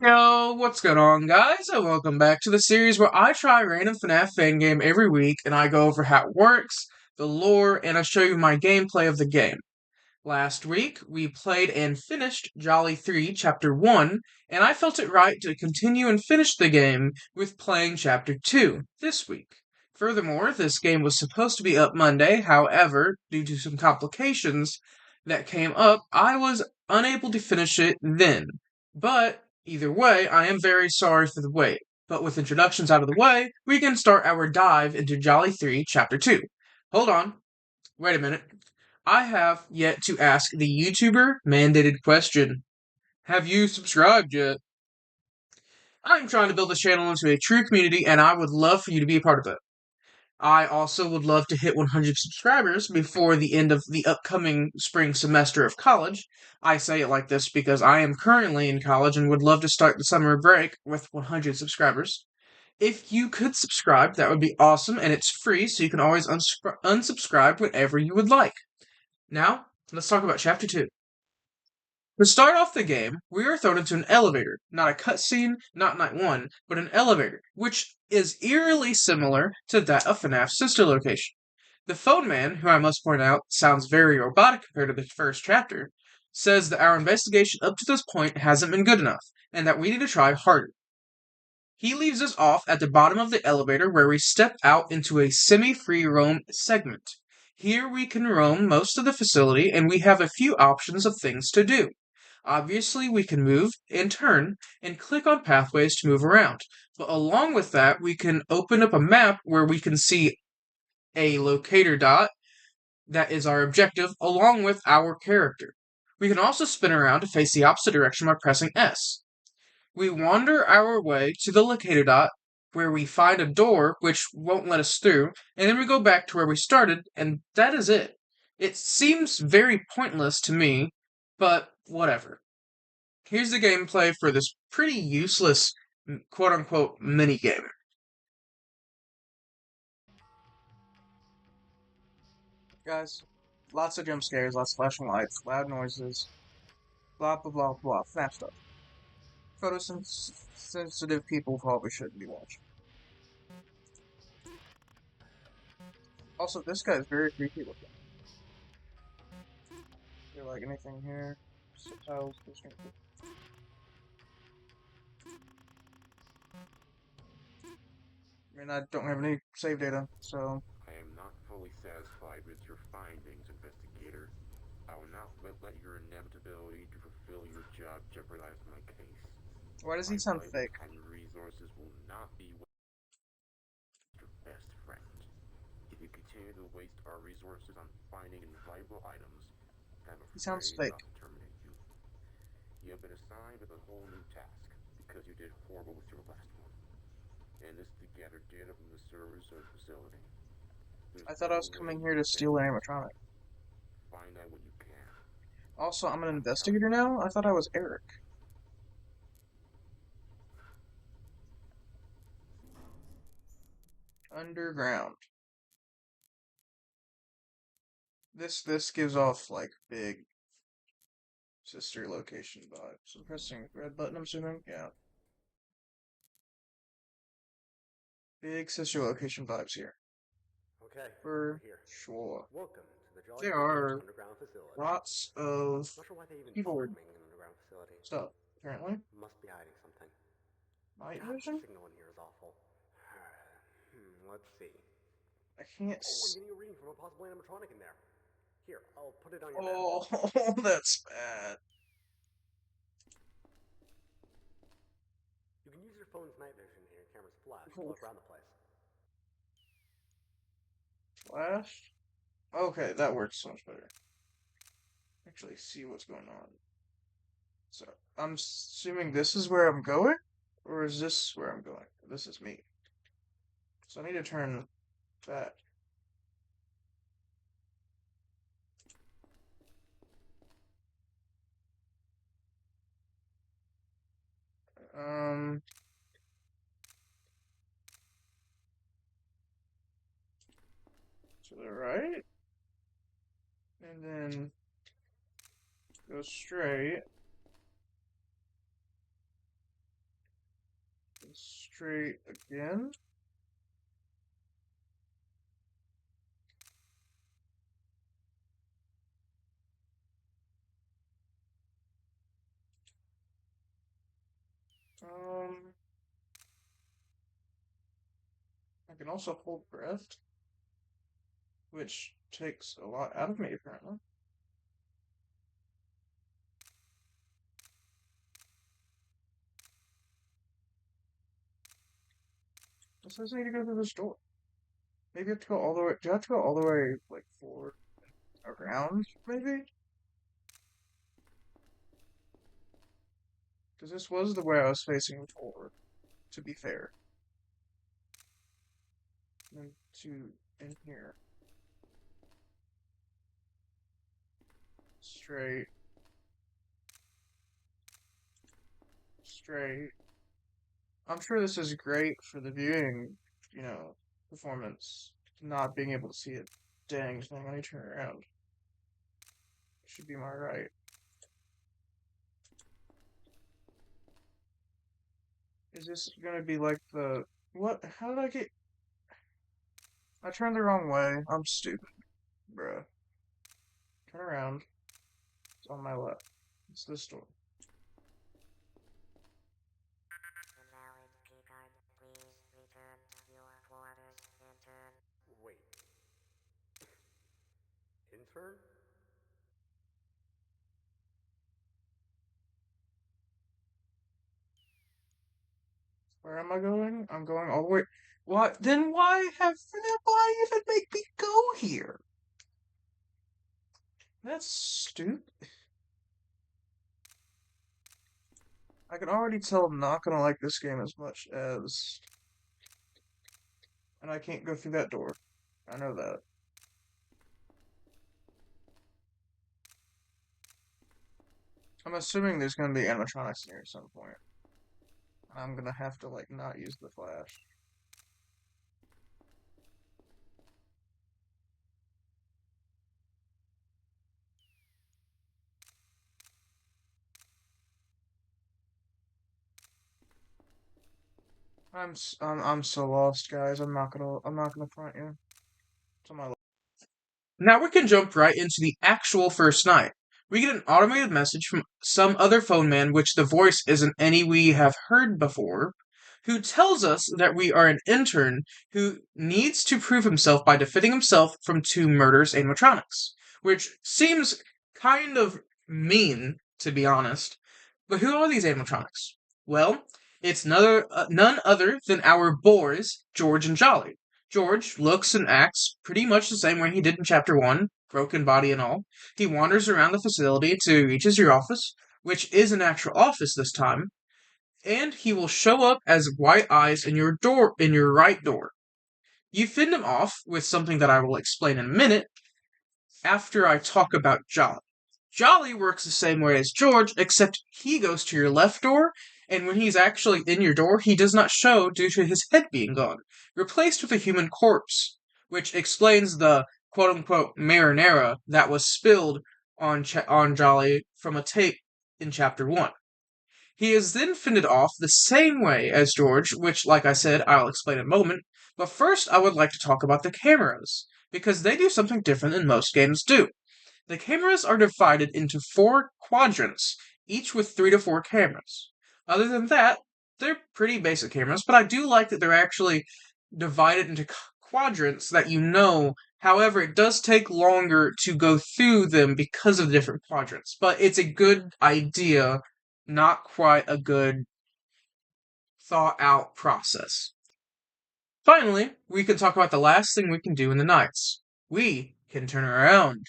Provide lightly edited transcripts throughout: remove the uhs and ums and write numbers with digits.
Yo, what's going on, guys? And welcome back to the series where I try random FNAF fan game every week and I go over how it works, the lore, and I show you my gameplay of the game. Last week, we played and finished Jolly 3 Chapter 1, and I felt it right to continue and finish the game with playing Chapter 2 this week. Furthermore, this game was supposed to be up Monday, however, due to some complications that came up, I was unable to finish it then. But either way, I am very sorry for the wait. But with introductions out of the way, we can start our dive into Jolly 3 Chapter 2. Hold on. Wait a minute. I have yet to ask the YouTuber mandated question. Have you subscribed yet? I'm trying to build this channel into a true community and I would love for you to be a part of it. I also would love to hit 100 subscribers before the end of the upcoming spring semester of college. I say it like this because I am currently in college and would love to start the summer break with 100 subscribers. If you could subscribe, that would be awesome, and it's free, so you can always unsubscribe whenever you would like. Now, let's talk about Chapter 2. To start off the game, we are thrown into an elevator. Not a cutscene, not night one, but an elevator, which is eerily similar to that of FNAF's sister location. The phone man, who I must point out sounds very robotic compared to the first chapter, says that our investigation up to this point hasn't been good enough, and that we need to try harder. He leaves us off at the bottom of the elevator where we step out into a semi-free roam segment. Here we can roam most of the facility and we have a few options of things to do. Obviously, we can move and turn and click on pathways to move around. But along with that, we can open up a map where we can see a locator dot that is our objective along with our character. We can also spin around to face the opposite direction by pressing S. We wander our way to the locator dot where we find a door which won't let us through, and then we go back to where we started, and that is it. It seems very pointless to me, but whatever. Here's the gameplay for this pretty useless quote unquote mini game. Guys, lots of jump scares, lots of flashing lights, loud noises, blah blah blah blah, FNAF stuff. Photosensitive people probably shouldn't be watching. Also, this guy is very creepy looking. Is there like anything here? Tiles, I mean, I don't have any save data, so. I am not fully satisfied with your findings, investigator. I will not let your inevitability to fulfill your job jeopardize my case. Why does he My sound life fake? and resources will not be your best friend. If you continue to waste our resources on finding invaluable items, I'm He sounds afraid fake. I'll terminate you. You have been assigned with a whole new task because you did horrible with your last one. And this is to gather data from the servers of the facility. There's I thought I no was way coming you here to can steal an advance. animatronic. Find out what you can. Also, I'm an I'm telling investigator you. now? I thought I was Eric. Underground. This gives off like big sister location vibes. I'm pressing red button, I'm assuming? Yeah. Big sister location vibes here. Okay, For we're here. sure. Welcome to the Jolly There 3 Games are underground facility. lots of Not sure why they even keyboard bother making an underground facility. stuff, apparently. Must be hiding something. Night God, the vision? signal in here is awful. Let's see. I can't Oh, I'm getting a reading from a possible animatronic in there. Here, I'll put it on your map. Oh, that's bad. You can use your phone's night vision and your camera's flash to look around the place. Flash? Okay, that works so much better. Actually, see what's going on. So, I'm assuming this is where I'm going? Or is this where I'm going? This is me. So I need to turn that. Um, to the right. And then go straight. Straight again. I can also hold breath, which takes a lot out of me apparently. It says I need to go through this door. Maybe I have to go all the way. Do I have to go all the way like forward, around? Maybe. Because this was the way I was facing forward. To be fair. And to in here. Straight. Straight. I'm sure this is great for the viewing, performance. Not being able to see a dang thing when you turn around. Should be my right. Is this gonna be like the... What? How did I get... I turned the wrong way. I'm stupid. Bruh. Turn around. It's on my left. It's this door. Wait. Intern? Where am I going? I'm going all the way... What? Then why even make me go here? That's stupid. I can already tell I'm not gonna like this game as much as... And I can't go through that door. I know that. I'm assuming there's gonna be animatronics here at some point. I'm gonna have to, like, not use the flash. I'm so lost, guys. I'm not gonna front you. It's on my... Now we can jump right into the actual first night. We get an automated message from some other phone man, which the voice isn't any we have heard before, who tells us that we are an intern who needs to prove himself by defending himself from two murders animatronics, which seems kind of mean, to be honest. But who are these animatronics? Well, it's none other than our boys, George and Jolly. George looks and acts pretty much the same way he did in Chapter 1, broken body and all. He wanders around the facility till he reaches your office, which is an actual office this time, and he will show up as white eyes in your right door. You fend him off with something that I will explain in a minute after I talk about Jolly. Jolly works the same way as George, except he goes to your left door, and when he's actually in your door, he does not show due to his head being gone, replaced with a human corpse, which explains the quote-unquote marinara that was spilled on Jolly from a tape in Chapter 1. He is then fended off the same way as George, which, like I said, I'll explain in a moment, but first I would like to talk about the cameras, because they do something different than most games do. The cameras are divided into 4 quadrants, each with 3 to 4 cameras. Other than that, they're pretty basic cameras, but I do like that they're actually divided into quadrants that you know. However, it does take longer to go through them because of the different quadrants, but it's a good idea, not quite a good thought out process. Finally, we can talk about the last thing we can do in the nights. We can turn around.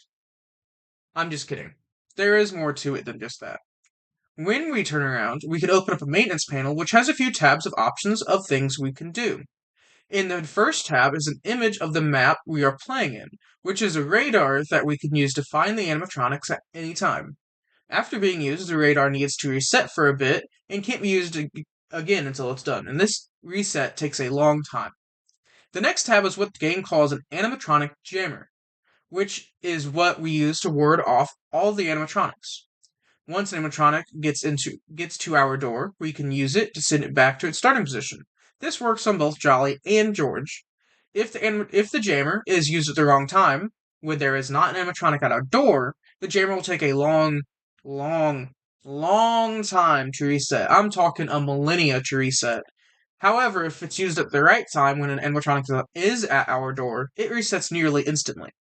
I'm just kidding. There is more to it than just that. When we turn around, we can open up a maintenance panel which has a few tabs of options of things we can do. In the first tab is an image of the map we are playing in, which is a radar that we can use to find the animatronics at any time. After being used, the radar needs to reset for a bit and can't be used again until it's done, and this reset takes a long time. The next tab is what the game calls an animatronic jammer, which is what we use to ward off all the animatronics. Once an animatronic gets to our door, we can use it to send it back to its starting position. This works on both Jolly and George. If the jammer is used at the wrong time, when there is not an animatronic at our door, the jammer will take a long, long time to reset. I'm talking a millennia to reset. However, if it's used at the right time when an animatronic is at our door, it resets nearly instantly.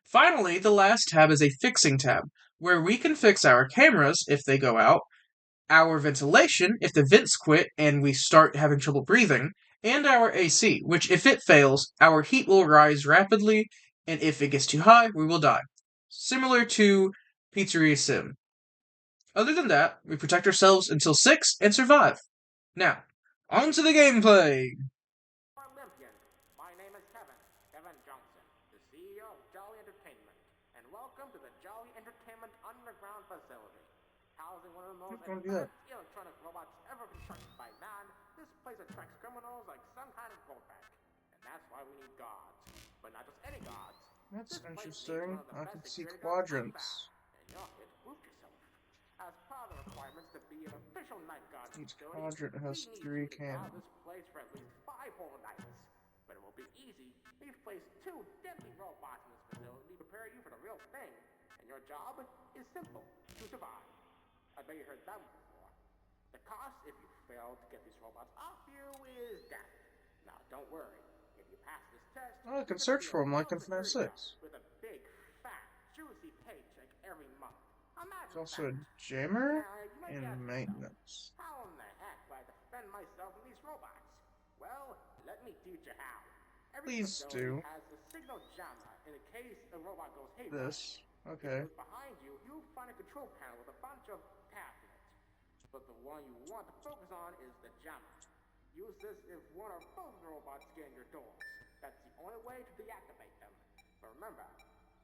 Finally, the last tab is a fixing tab, where we can fix our cameras if they go out, our ventilation if the vents quit and we start having trouble breathing, and our AC, which if it fails, our heat will rise rapidly, and if it gets too high, we will die. Similar to Pizzeria Sim. Other than that, we protect ourselves until 6 and survive. Now, on to the gameplay! Olympian. My name is Kevin Johnson, the CEO of Jolly Entertainment, and welcome to the Jolly Entertainment Underground Facility. Housing one of the most advanced electronic robots ever constructed by man, this place attracts criminals like some kind of vote bank. And that's why we need guards. But not just any guards. That's This place needs interesting. one of the I best can see security guards I've found. quadrants. And you're here to prove yourself. As part of the requirements to be an official night guard Each facility, quadrant we has need 3 you to guard cannons. this place for at least 5 whole nights. But it won't be easy. We've placed 2 deadly robots in this facility to prepare you for the real thing. And your job is simple: to survive. I bet you heard that one before. The cost if you fail to get these robots off you is death. Now don't worry. If you pass this test, Oh, I can you're search gonna for them be a like real in FNAF security guard 6. with a big, fat, juicy paycheck every month. There's Imagine also a that. jammer Now, you might be and asking yourself, maintenance. how in the heck will I defend myself from these robots? Well, let me teach you how. Every Please facility do has a signal jammer in case a robot goes haywire. this. If you Okay. look behind you, you'll find a control panel with a bunch of tabs in it. But the one you want to focus on is the jammer. Use this if one or both of the robots get in your doors. That's the only way to deactivate them. But remember,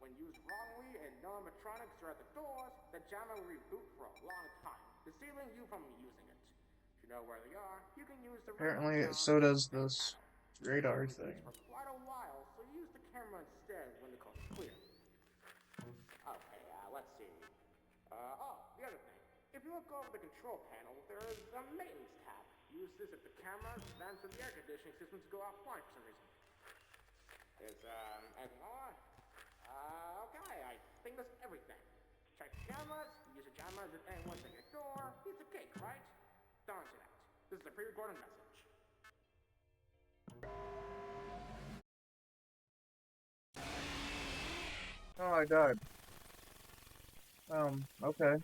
when used wrongly and no animatronics are at the doors, the jammer will reboot for a long time, disabling you from using it. If you know where they are, you can use the remote Apparently, down so on the does main this panel. radar They'll be thing. used for quite a while, so use the camera instead when the coast is clear. Okay, let's see. The other thing. If you look over the control panel, there is a maintenance tab. Use this if the cameras, vents, and the air conditioning systems go offline for some reason. Is, anything on? Okay, I think that's everything. Check the cameras, use the cameras if anyone's at your door. It's a cake, right? Don't answer that. This is a pre-recorded message. Oh, I died. Okay.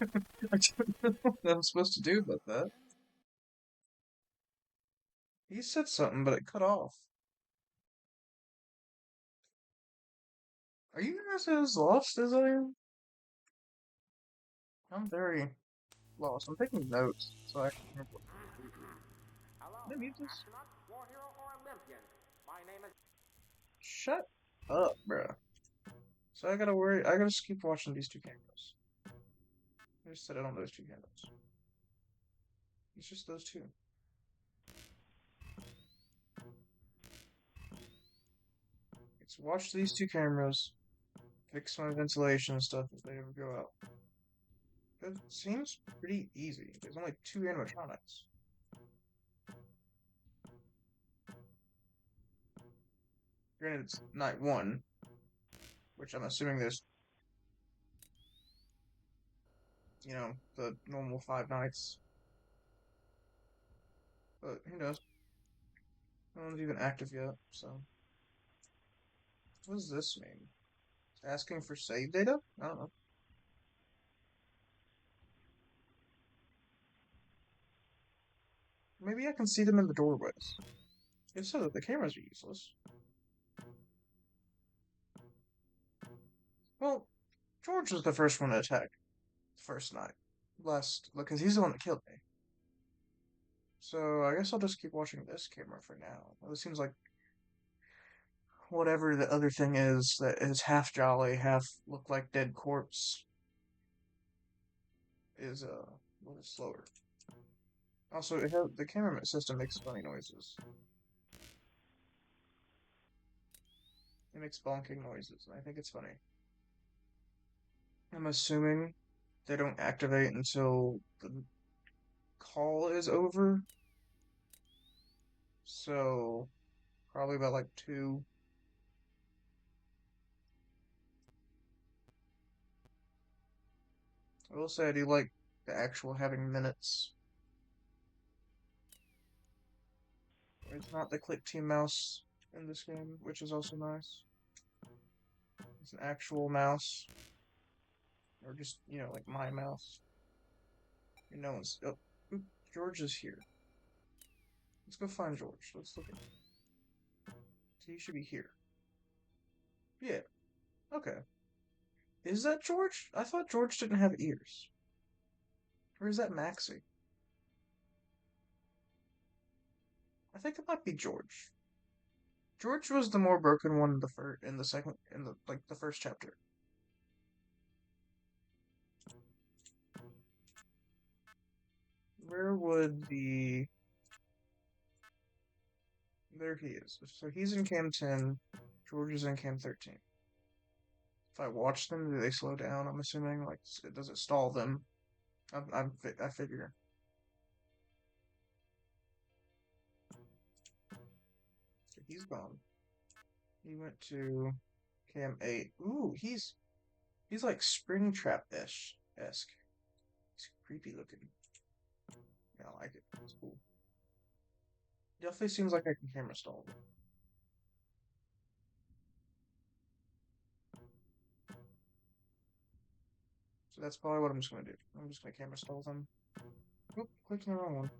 I don't know what I'm supposed to do about that. He said something, but it cut off. Are you guys as lost as I am? I'm very lost. I'm taking notes so I can remember. Hello, Can I mute this? astronaut, war hero, or Olympian. My name is... Shut up, bruh. So I gotta worry. I gotta just keep watching these 2 cameras. I just set it on those 2 cameras. It's just those 2. Let's watch these 2 cameras. Fix my ventilation and stuff if they ever go out. It seems pretty easy. There's only 2 animatronics. Granted, it's night 1, which I'm assuming there's, the normal 5 nights. But who knows? No one's even active yet, so. What does this mean? It's asking for save data? I don't know. Maybe I can see them in the doorways. If so, the cameras are useless. Well, George was the first one to attack. First night. Because he's the one that killed me. So I guess I'll just keep watching this camera for now. Well, it seems like whatever the other thing is that is half jolly, half look like dead corpse is a little slower. Also, the camera system makes funny noises. It makes bonking noises, and I think it's funny. I'm assuming they don't activate until the call is over. So, probably about like 2. I will say I do like the actual having minutes. It's not the click team mouse in this game, which is also nice. It's an actual mouse. Or just, like my mouse. No one's. Oh, George is here. Let's go find George. Let's look at him. He should be here. Yeah. Okay. Is that George? I thought George didn't have ears. Or is that Maxie? I think it might be George. George was the more broken one in the first chapter. Where would the There he is. So he's in cam 10, George is in cam 13. If I watch them, do they slow down? I'm assuming, like, does it stall them? I figure. So he's gone. He went to cam 8. Ooh, he's like Springtrap-esque. He's creepy looking. Yeah, I like it. It's cool. Definitely seems like I can camera stall. So that's probably what I'm just gonna do. I'm just gonna camera stall them. Oop, clicking the wrong one.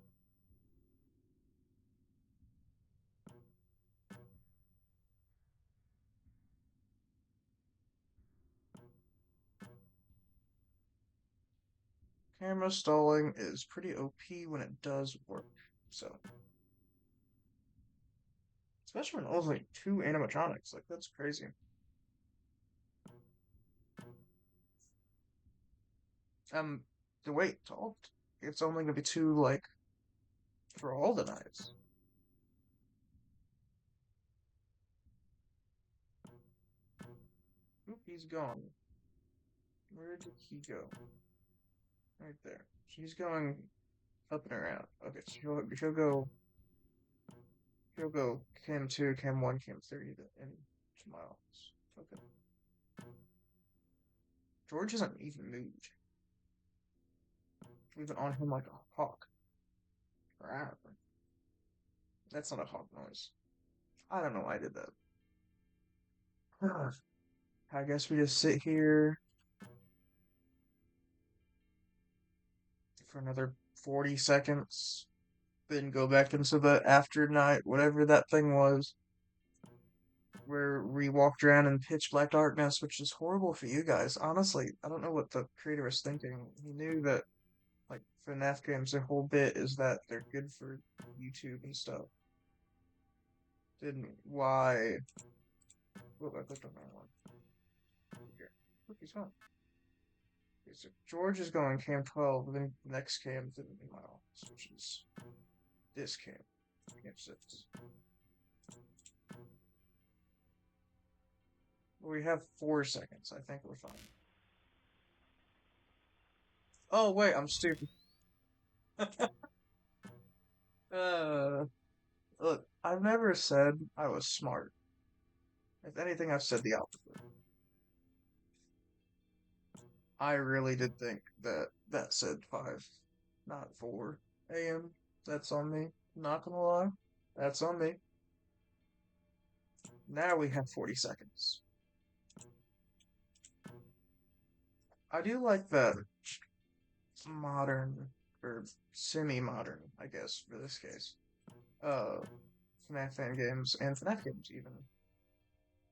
Camera stalling is pretty OP when it does work. So, especially when it was like 2 animatronics, like that's crazy. The wait, it's only gonna be 2 like for all the nights. Oop, he's gone. Where did he go? Right there. So he's going up and around. Okay, so he'll go cam 2, cam 1, cam 3 to my office. Okay. George hasn't even moved. We've been on him like a hawk. Rawr. That's not a hawk noise. I don't know why I did that. I guess we just sit here for another 40 seconds, then go back into the after night, whatever that thing was, where we walked around in pitch black darkness, which is horrible for you guys. Honestly, I don't know what the creator was thinking. He knew that, like, FNAF games, their whole bit is that they're good for YouTube and stuff. Didn't, why? Oh, I clicked on that one. Here. Look, he's gone. Okay, so George is going cam 12, then the next cam didn't be my office, which is this cam 6. We have 4 seconds. I think we're fine. Oh, wait, I'm stupid. Look, I've never said I was smart. If anything, I've said the opposite. I really did think that said 5, not 4 a.m. That's on me. Not gonna lie. That's on me. Now we have 40 seconds. I do like that modern, or semi-modern, I guess, for this case. FNAF fan games, and FNAF games even,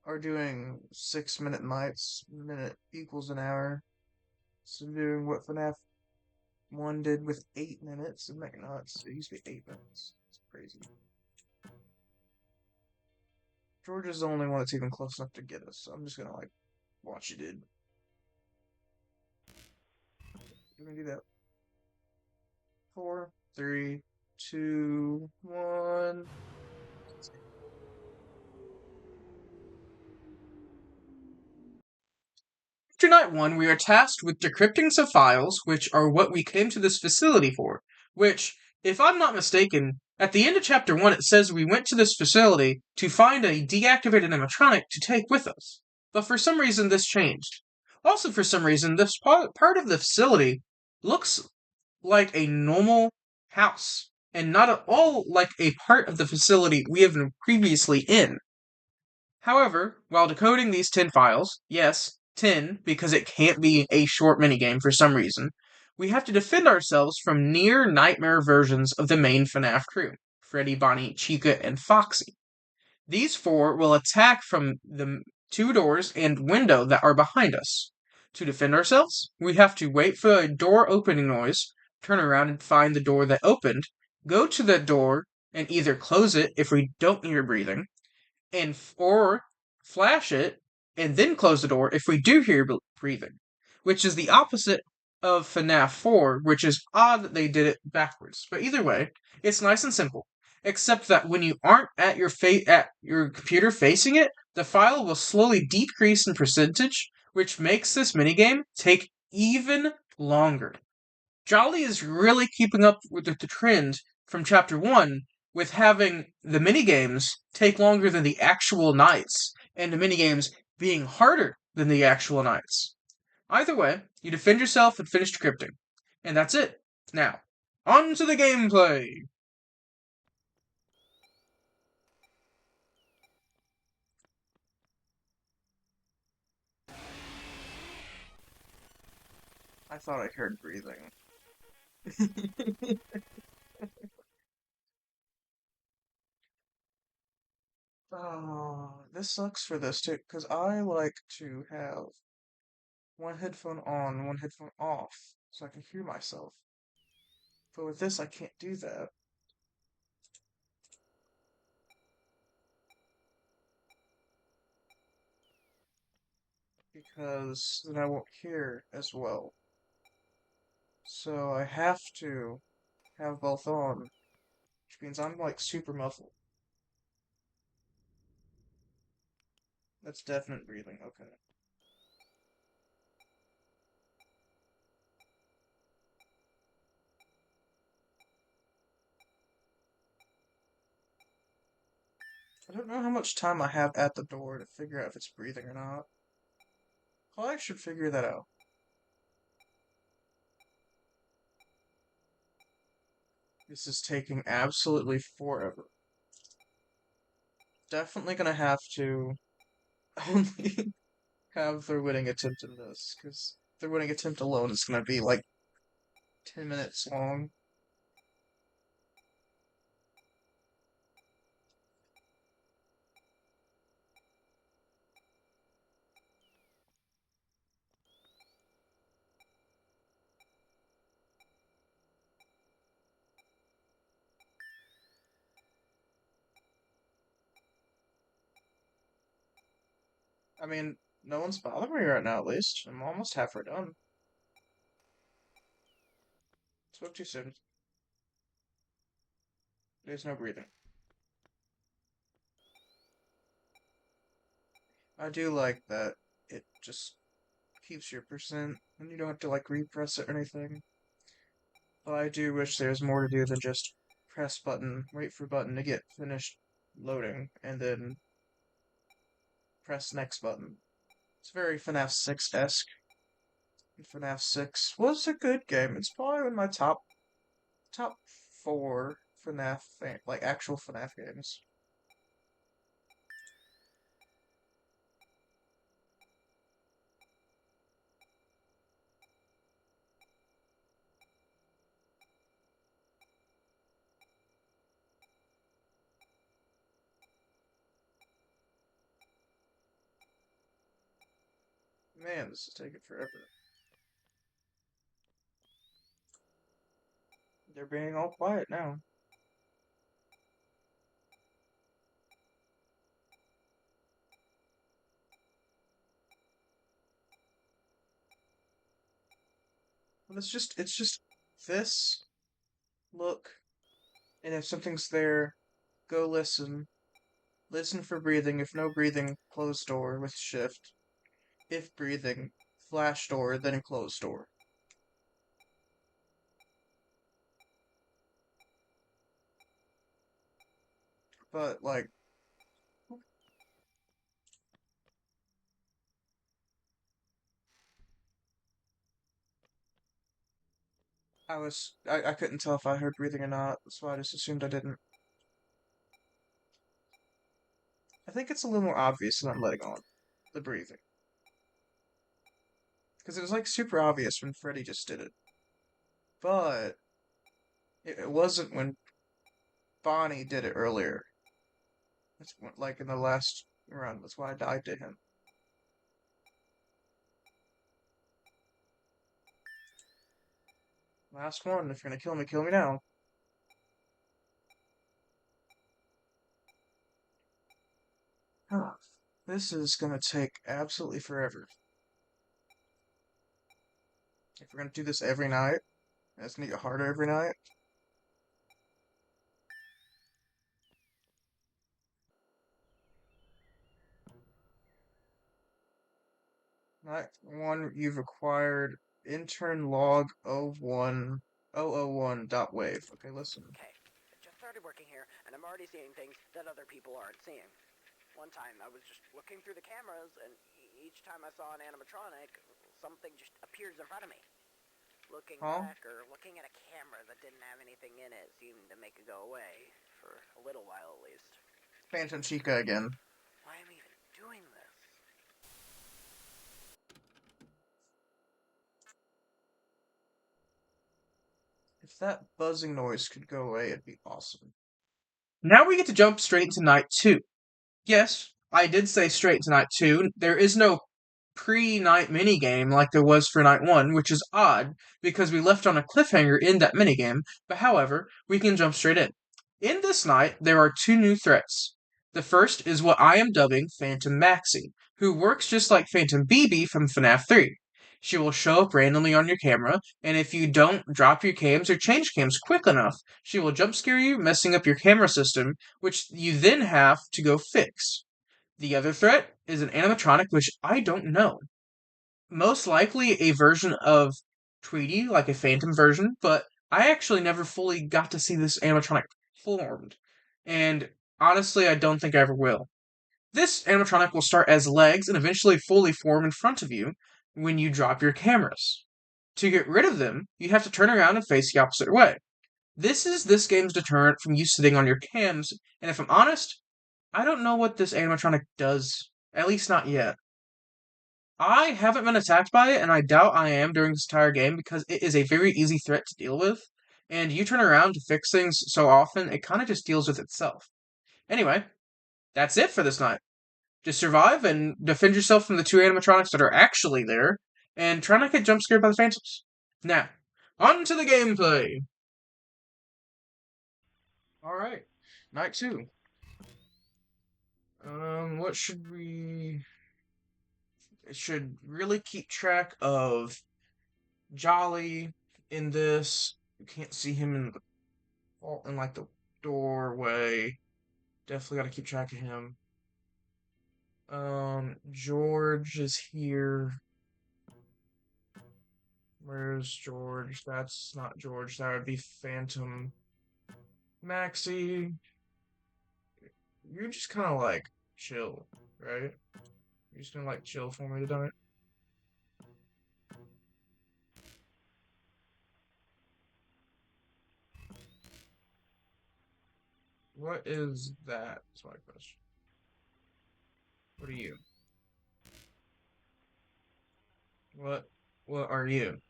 are doing 6-minute nights. Minute equals an hour. So doing what FNAF 1 did with 8 minutes, and like, no, it used to be 8 minutes. It's crazy. George is the only one that's even close enough to get us, so I'm just gonna, like, watch you, dude. You're gonna do that. 4, 3, 2, 1. After night 1, we are tasked with decrypting some files, which are what we came to this facility for. Which, if I'm not mistaken, At the end of chapter 1, it says we went to this facility to find a deactivated animatronic to take with us. But for some reason, this changed. Also, for some reason, this part of the facility looks like a normal house and not at all like a part of the facility we have been previously in. However, while decoding these 10 files, yes, 10 because it can't be a short minigame for some reason, we have to defend ourselves from near nightmare versions of the main FNAF crew Freddy, Bonnie, Chica, and Foxy. These four will attack from the two doors and window that are behind us. To defend ourselves, we have to wait for a door opening noise, turn around and find the door that opened, go to that door and either close it if we don't hear breathing, and or flash it and then close the door if we do hear breathing, which is the opposite of FNAF 4, which is odd that they did it backwards. But either way, it's nice and simple. Except that when you aren't at your computer facing it, the file will slowly decrease in percentage, which makes this minigame take even longer. Jolly is really keeping up with the trend from chapter 1 with having the minigames take longer than the actual nights, and the minigames being harder than the actual nights. Either way, you defend yourself and finish decrypting. And that's it. Now, on to the gameplay! I thought I heard breathing. Oh, this sucks for this too, because I like to have one headphone on, one headphone off, so I can hear myself. But with this, I can't do that. Because then I won't hear as well. So I have to have both on, which means I'm like super muffled. That's definite breathing, okay. I don't know how much time I have at the door to figure out if it's breathing or not. Well, I should figure that out. This is taking absolutely forever. Definitely gonna have to only have their winning attempt in this, because their winning attempt alone is gonna be like 10 minutes long. I mean, no one's bothering me right now, at least. I'm almost halfway done. Spoke too soon. There's no breathing. I do like that it just keeps your percent, and you don't have to like repress it or anything. But I do wish there's more to do than just press button, wait for button to get finished loading, and then press next button. It's very FNAF 6-esque. FNAF 6 was a good game. It's probably in my top four FNAF like actual FNAF games. Man, this is taking forever. They're being all quiet now. Well, it's just this, look, and if something's there, go listen. Listen for breathing. If no breathing, close door with shift. If breathing, flash door, then close door. But like, I couldn't tell if I heard breathing or not, so I just assumed I didn't. I think it's a little more obvious than I'm letting on, the breathing. Because it was like super obvious when Freddy just did it. But it wasn't when Bonnie did it earlier. It's like in the last run, that's why I died to him. Last one, if you're gonna kill me now. This is gonna take absolutely forever. If we're gonna do this every night, it's gonna get harder every night. Night one, you've acquired intern log 01001.wave. Okay, listen. Okay, I just started working here, and I'm already seeing things that other people aren't seeing. One time, I was just looking through the cameras, and each time I saw an animatronic, something just appears in front of me. Looking Huh? back, or looking at a camera that didn't have anything in it, seemed to make it go away, for a little while at least. Phantom Chica again. Why am I even doing this? If that buzzing noise could go away, it'd be awesome. Now we get to jump straight into night 2. Yes, I did say straight to night 2. There is no pre-night minigame like there was for night 1, which is odd because we left on a cliffhanger in that minigame, but however, we can jump straight in. In this night, there are 2 new threats. The first is what I am dubbing Phantom Maxie, who works just like Phantom BB from FNAF 3. She will show up randomly on your camera, and if you don't drop your cams or change cams quick enough, she will jump scare you, messing up your camera system, which you then have to go fix. The other threat is an animatronic which I don't know. Most likely a version of Tweety, like a Phantom version, but I actually never fully got to see this animatronic formed. And honestly, I don't think I ever will. This animatronic will start as legs and eventually fully form in front of you when you drop your cameras. To get rid of them, you have to turn around and face the opposite way. This is this game's deterrent from you sitting on your cams, and if I'm honest, I don't know what this animatronic does. At least not yet. I haven't been attacked by it, and I doubt I am during this entire game because it is a very easy threat to deal with. And you turn around to fix things so often, it kind of just deals with itself. Anyway, that's it for this night. Just survive and defend yourself from the 2 animatronics that are actually there, and try not to get jump scared by the phantoms. Now, on to the gameplay. Alright. Night 2. What should we... It should really keep track of Jolly in this. You can't see him in like the doorway. Definitely got to keep track of him. George is here. Where's George? That's not George. That would be Phantom. Maxie, you're just kind of like chill, right? You're just gonna like chill for me tonight. What is that? That's my question. What are you? What? What are you?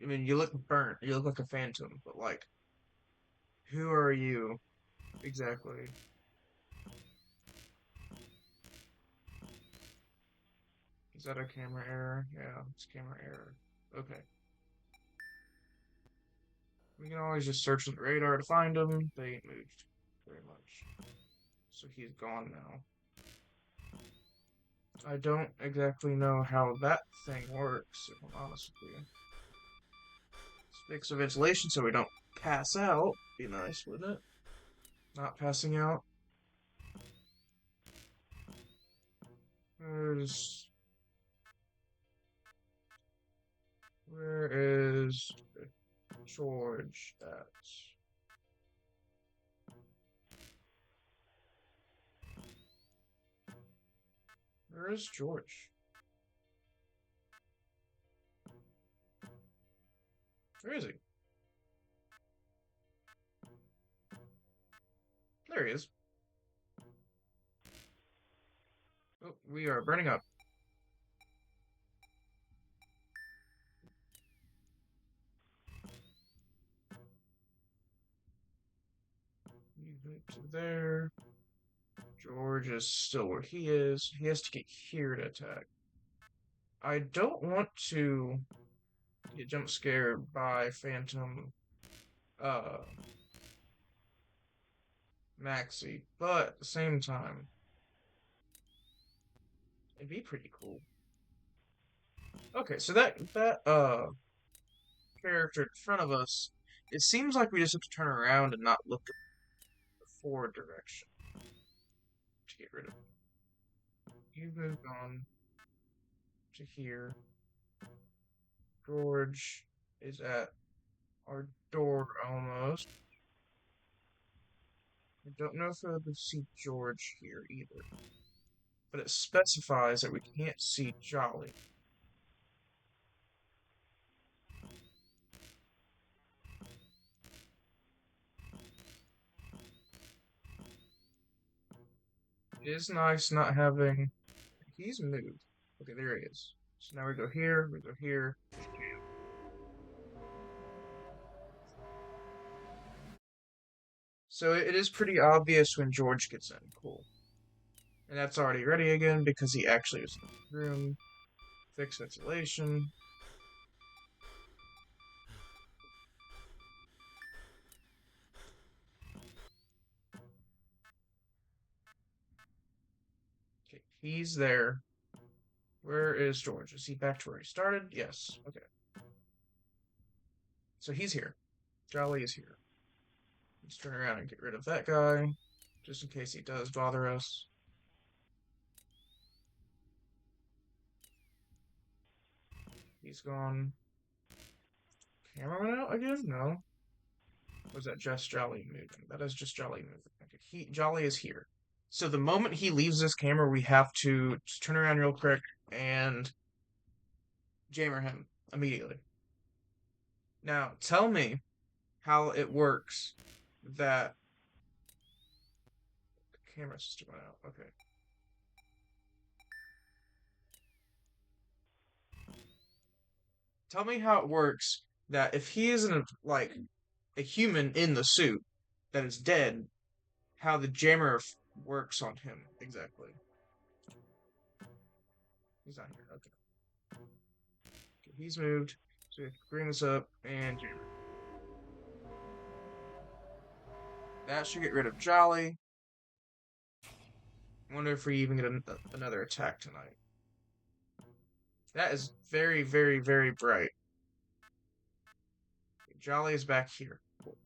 I mean, you look burnt. You look like a phantom, but like, who are you exactly? Is that a camera error? Yeah, it's camera error. Okay. We can always just search the radar to find him. They ain't moved very much. So he's gone now. I don't exactly know how that thing works, if I'm honest with you. Let's fix the ventilation so we don't pass out. Be nice, wouldn't it? Not passing out. Where's... Where is George at? Where is George? Where is he? There he is. Oh, we are burning up. You move to there. George is still where he is. He has to get here to attack. I don't want to get jump scared by Phantom uh Maxie, but at the same time, it'd be pretty cool. Okay, so that character in front of us, it seems like we just have to turn around and not look at the forward direction to get rid of it. You moved on to here. George is at our door almost. I don't know if I would see George here either, but it specifies that we can't see Jolly. It is nice not having... He's moved. Okay, there he is. So now we go here, we go here. So it is pretty obvious when George gets in. Cool. And that's already ready again because he actually was in the room. Fix ventilation. Okay, he's there. Where is George? Is he back to where he started? Yes. Okay. So he's here. Jolly is here. Let's turn around and get rid of that guy, just in case he does bother us. He's gone. Camera went out again? No. Was that just Jolly moving? That is just Jolly moving. Okay, Jolly is here. So the moment he leaves this camera, we have to just turn around real quick and jammer him immediately. Now, tell me how it works that the camera system went out. Okay. Tell me how it works that if he isn't like a human in the suit that is dead, how the jammer works on him exactly. He's not here. Okay. Okay, he's moved. So we have to bring this up and jammer. That should get rid of Jolly. I wonder if we even get another attack tonight. That is very, very, very bright. Jolly is back here. Cool.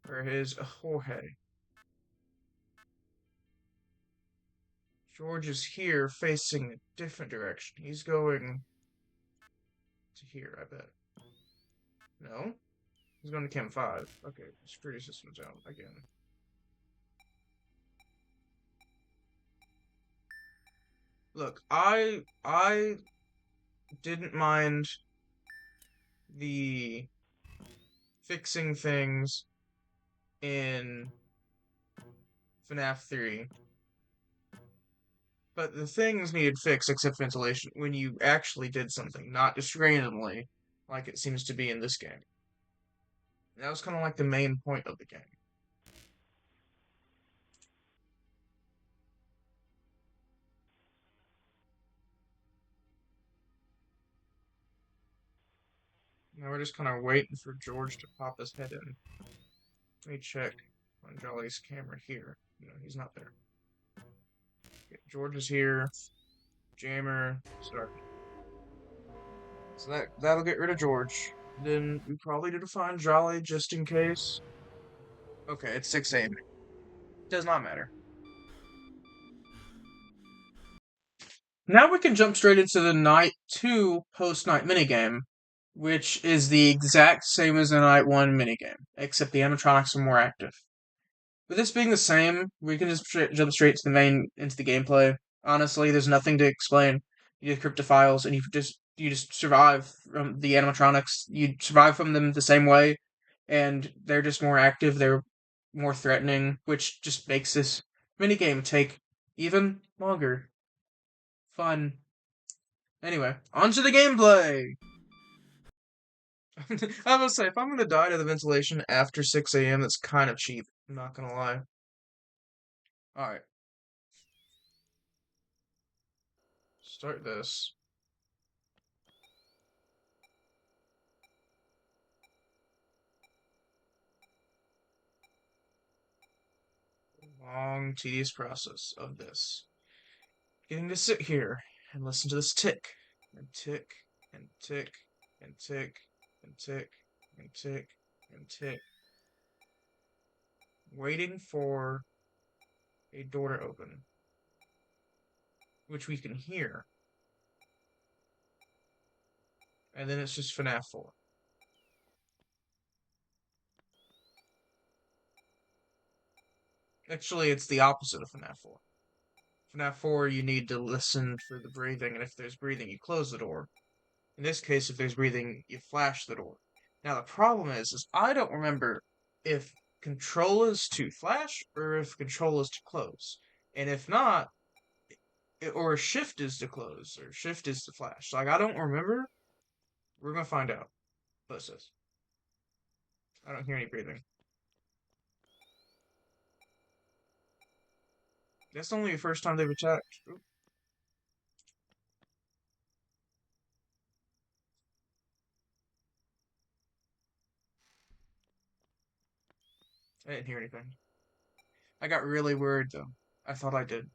Where is Jorge? George is here facing a different direction. He's going to here, I bet. No? He's going to Chem 5. Okay, security system's down again. Look, I didn't mind the fixing things in FNAF 3. But the things needed fixed except ventilation when you actually did something, not just randomly, like it seems to be in this game. And that was kind of like the main point of the game. Now we're just kind of waiting for George to pop his head in. Let me check on Jolly's camera here. No, he's not there. Okay, George is here. Jammer, start. So that'll get rid of George. Then we probably need to find Jolly just in case. Okay, it's 6 a.m. Does not matter. Now we can jump straight into the Night 2 post-night minigame, which is the exact same as the Night 1 minigame, except the animatronics are more active. With this being the same, we can just jump straight to into the gameplay. Honestly, there's nothing to explain. You get cryptophiles, and you just survive from the animatronics. You survive from them the same way, and they're just more active. They're more threatening, which just makes this minigame take even longer. Fun. Anyway, on to the gameplay. I will say, if I'm gonna die to the ventilation after 6 a.m., that's kind of cheap. I'm not gonna lie. All right, start this. Long, tedious process of this. Getting to sit here and listen to this tick and tick and tick and tick and tick and tick and tick, waiting for a door to open, which we can hear, and then it's just FNAF 4. Actually, it's the opposite of FNAF 4. FNAF 4, you need to listen for the breathing, and if there's breathing, you close the door. In this case, if there's breathing, you flash the door. Now, the problem is I don't remember if control is to flash or if control is to close. And if not, or shift is to close or shift is to flash. Like, I don't remember. We're going to find out. What's this? I don't hear any breathing. That's only the first time they've attacked. Oop. I didn't hear anything. I got really worried, though. I thought I did.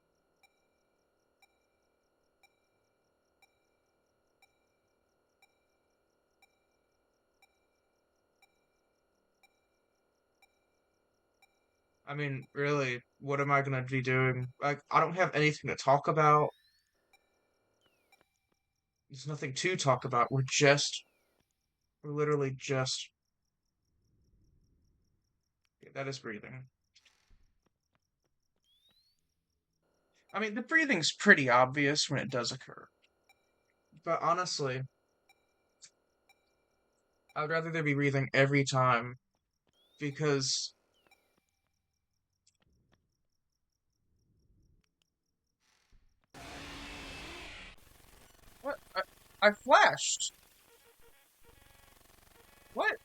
I mean, really, what am I gonna be doing? Like, I don't have anything to talk about. There's nothing to talk about. We're literally just. Yeah, that is breathing. I mean, the breathing's pretty obvious when it does occur. But honestly, I'd rather there be breathing every time because. What? I flashed! What?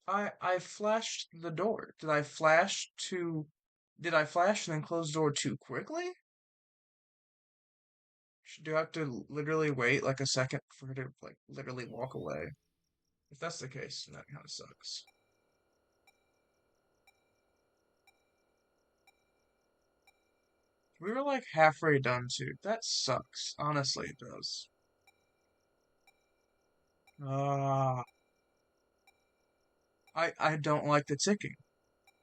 I flashed the door. Did I flash to. Did I flash and then close the door too quickly? Do I have to literally wait like a second for her to, like, literally walk away? If that's the case, then that kind of sucks. We were like halfway done too. That sucks. Honestly, it does. Ah, I don't like the ticking.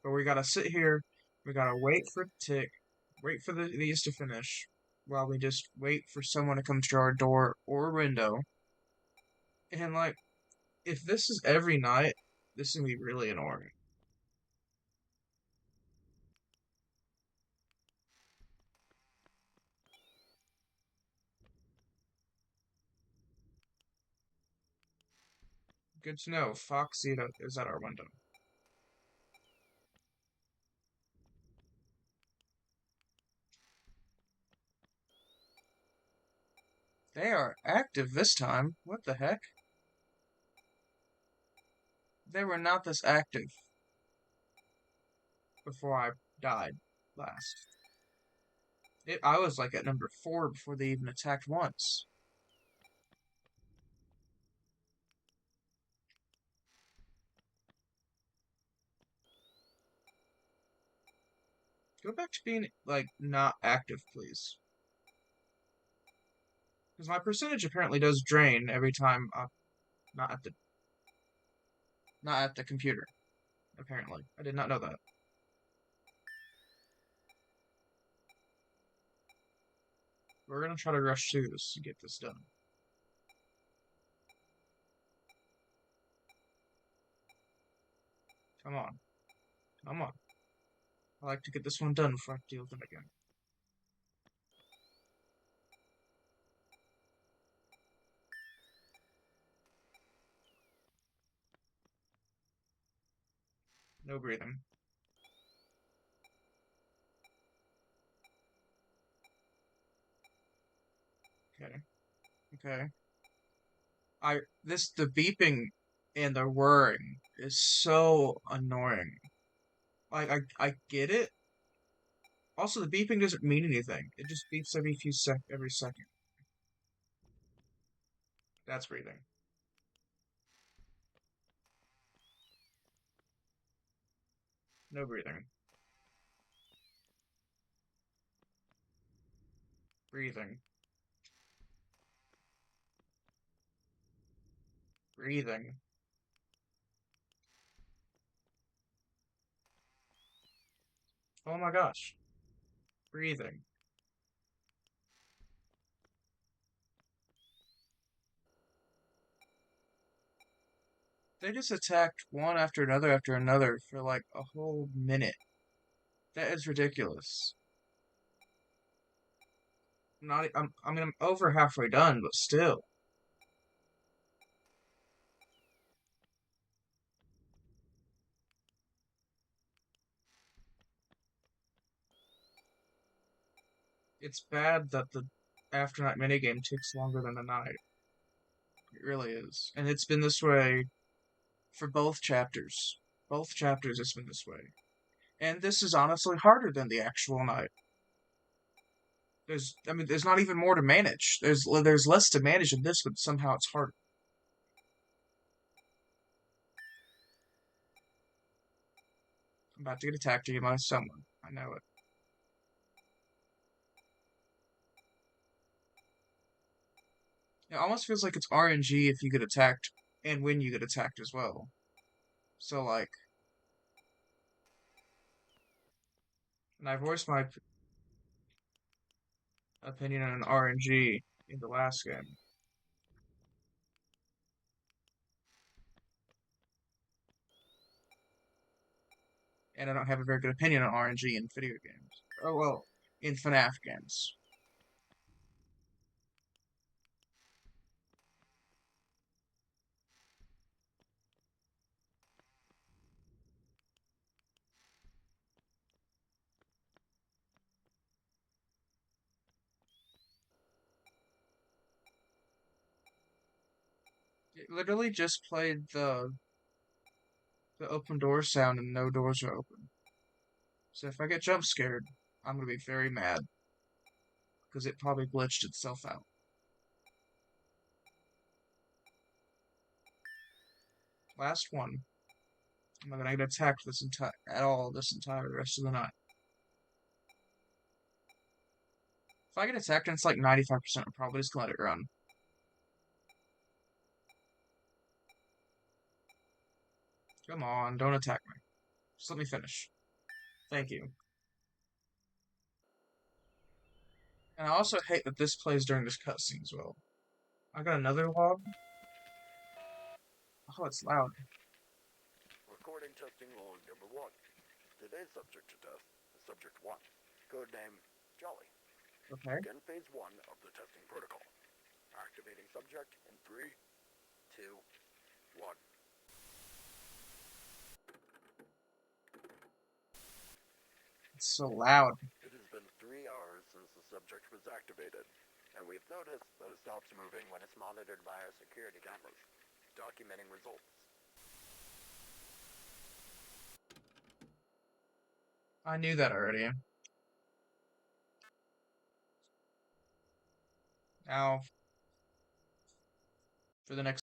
But we gotta sit here. We gotta wait for it to tick. Wait for these to finish. While we just wait for someone to come to our door or window. And like, if this is every night, this is gonna be really annoying. Good to know. Foxy is at our window. They are active this time. What the heck? They were not this active before I died last. I was like at number 4 before they even attacked once. Go back to being, like, not active, please. Because my percentage apparently does drain every time I'm not at the not at the computer. Apparently. I did not know that. We're gonna try to rush through this to get this done. Come on. Come on. I like to get this one done before I have to deal with them again. No breathing. Okay. Okay. The beeping and the whirring is so annoying. I get it. Also, the beeping doesn't mean anything. It just beeps every second. That's breathing. No breathing. Breathing. Breathing. Oh my gosh. Breathing. They just attacked one after another for like a whole minute. That is ridiculous. I'm over halfway done, but still. It's bad that the after night minigame takes longer than the night. It really is. And it's been this way for both chapters. Both chapters it's been this way. And this is honestly harder than the actual night. There's not even more to manage. There's less to manage in this, but somehow it's harder. I'm about to get attacked again by someone. I know it. It almost feels like it's RNG if you get attacked and when you get attacked as well. So like, and I voiced my opinion on RNG in the last game. And I don't have a very good opinion on RNG in video games. Oh well, in FNAF games. It literally just played the open door sound and no doors are open. So if I get jump scared, I'm gonna be very mad because it probably glitched itself out. Last one. I'm not gonna get attacked this entire rest of the night. If I get attacked and it's like 95%, I'm probably just gonna let it run. Come on, don't attack me. Just let me finish. Thank you. And I also hate that this plays during this cutscene as well. I got another log. Oh, it's loud. Recording testing log number 1. Today's subject to test is subject 1, codename Jolly. Okay. Begin phase 1 of the testing protocol. Activating subject in 3, 2, 1. It's so loud. It has been 3 hours since the subject was activated, and we've noticed that it stops moving when it's monitored by our security cameras, documenting results. I knew that already. Now, for the next.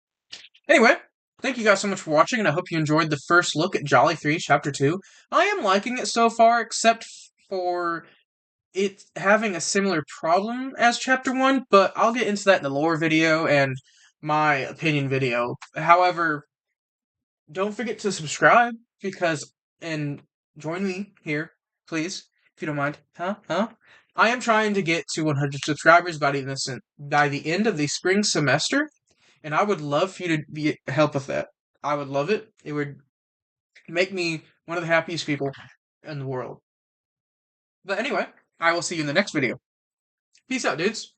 Anyway, thank you guys so much for watching, and I hope you enjoyed the first look at Jolly 3 Chapter 2. I am liking it so far, except for it having a similar problem as Chapter 1, but I'll get into that in the lore video and my opinion video. However, don't forget to subscribe, and join me here, please, if you don't mind. Huh? I am trying to get to 100 subscribers by the end of the spring semester, and I would love for you to help with that. I would love it. It would make me one of the happiest people in the world. But anyway, I will see you in the next video. Peace out, dudes.